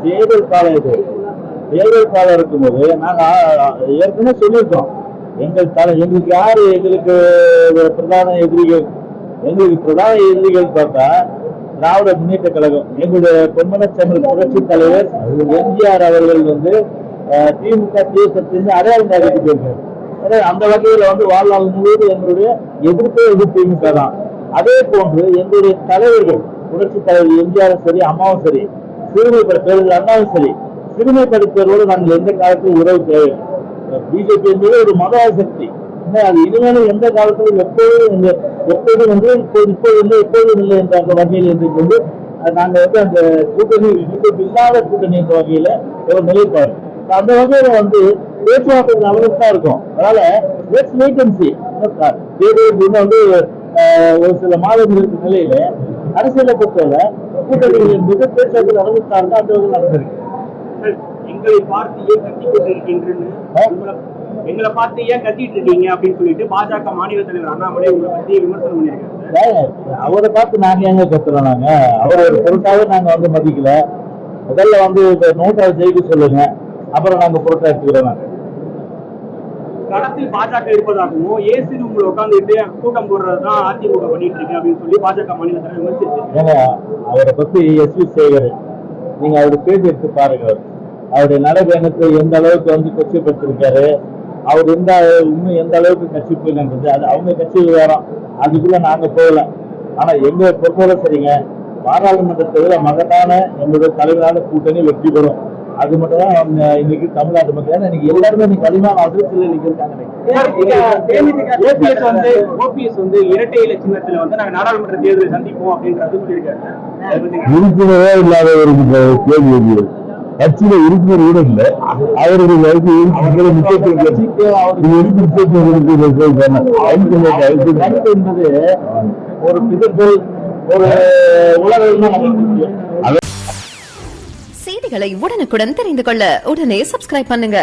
தேர்தல் காலம் இது. தேர்தல் காலம் இருக்கும்போது நாங்க ஏற்கனவே சொல்லியிருக்கோம், எங்களுக்கு யாரு எங்களுக்கு பிரதான எதிரிகள். எங்களுக்கு பிரதான எதிரிகள் பார்த்தா திராவிட முன்னேற்ற கழகம். எங்களுடைய பொன்மனச்செம்மல் புரட்சி தலைவர் எம்ஜிஆர் அவர்கள் திமுக தேசத்திலிருந்து அடையாளம் காட்டிட்டு போயிருக்காரு. அந்த வகையில வாழ்நாள் முழுவதும் எங்களுடைய எதிர்ப்பு திமுக தான். அதே போன்று எங்களுடைய தலைவர்கள் புரட்சி தலைவர் எம்ஜிஆரும் சரி, அம்மாவும் சரி, சிறுமைப்படுத்துவர்கள் அண்ணாவும் சரி, சிறுமைப்படுத்துவதோடு நாங்கள் எந்த காலத்திலும் உறவு தேவை. பிஜேபி என்பது ஒரு மத சக்தி. அது இனிமேலும் எந்த காலத்திலும் எப்போதும் எப்போதும் இல்லை என்ற அந்த வகையில் இன்றைக்கு நாங்க அந்த கூட்டணி இல்லாத கூட்டணி என்ற வகையில ஒரு நிலைப்பாடு. அந்த வகையில பேச்சுவார்த்தை அளவுக்கு தான் இருக்கும். அதனால ஒரு சில மாதங்களுக்கு நிலையில அரசியலை பொறுத்தவரை கூட்டணிகள் மிக பேச்சுவார்த்தை அளவுக்கு தான் இருக்கும். அந்த வகையில் நடந்திருக்கு. எங்களை பார்த்து ஏன் கட்டி கொண்டிருக்கின்றன்னு எங்களை பார்த்து ஏன் கத்திட்டு இருக்கீங்க அப்படின்னு சொல்லிட்டு பாஜக மாநில தலைவர் அண்ணாமலை உங்களை பத்தி விமர்சனம் பண்ணியிருக்காங்க. அவரை பார்த்து நாங்க எங்க கத்துறோம்? நாங்க அவரை ஒரு பொருட்டாவே நாங்க மதிக்கல. முதல்ல நோட்டாவை ஜெயிக்க சொல்லுங்க, அப்புறம் நாங்க பொருட்டா எடுத்துக்கிறோம். களத்தில் பாஜக இருப்பதாகவும் ஏசி உங்களை உட்கார்ந்து கூட்டம் போடுறதுதான் அதிமுக பண்ணிட்டு இருக்கு அப்படின்னு சொல்லி பாஜக மாநில தலைவர் விமர்சிச்சிருக்காங்க. அவரை பத்தி எஸ்வி சேகர் நீங்க அவருடைய பேட்டி எடுத்து பாருங்க. அவருடைய நடைபயணத்தை எந்த அளவுக்கு கொச்சைப்படுத்திருக்காரு, அவர் இன்னும் எந்த அளவுக்கு கட்சி போயின்றது, அது அவங்க கட்சி விவகாரம், அதுக்குள்ள நாங்க போகல. ஆனா எங்க பொறுத்தவரை சரிங்க, பாராளுமன்றத்தில் மகத்தான எங்களுடைய தலைவரான கூட்டணி வெற்றி பெறும். அது மட்டும் தான் இன்னைக்கு தமிழ்நாட்டு மக்கள். இன்னைக்கு எல்லாருமே இன்னைக்கு அதிகமான அதிருப்தியில் இருக்காங்க. ஓபிஎஸ் இரட்டை இலை சின்னத்துல நாங்க நாடாளுமன்ற தேர்தலை சந்திப்போம் அப்படின்றது சொல்லியிருக்காரு. உறுப்பினரே இல்லாத ஒரு கேள்வி, கட்சியில உறுப்பினர் கூட இல்லை. அவருடைய என்பது ஒரு பிதற்றல், ஒரு செய்திகளை உடனுக்குடன் தெரிந்து கொள்ள உடனே சப்ஸ்கிரைப் பண்ணுங்க.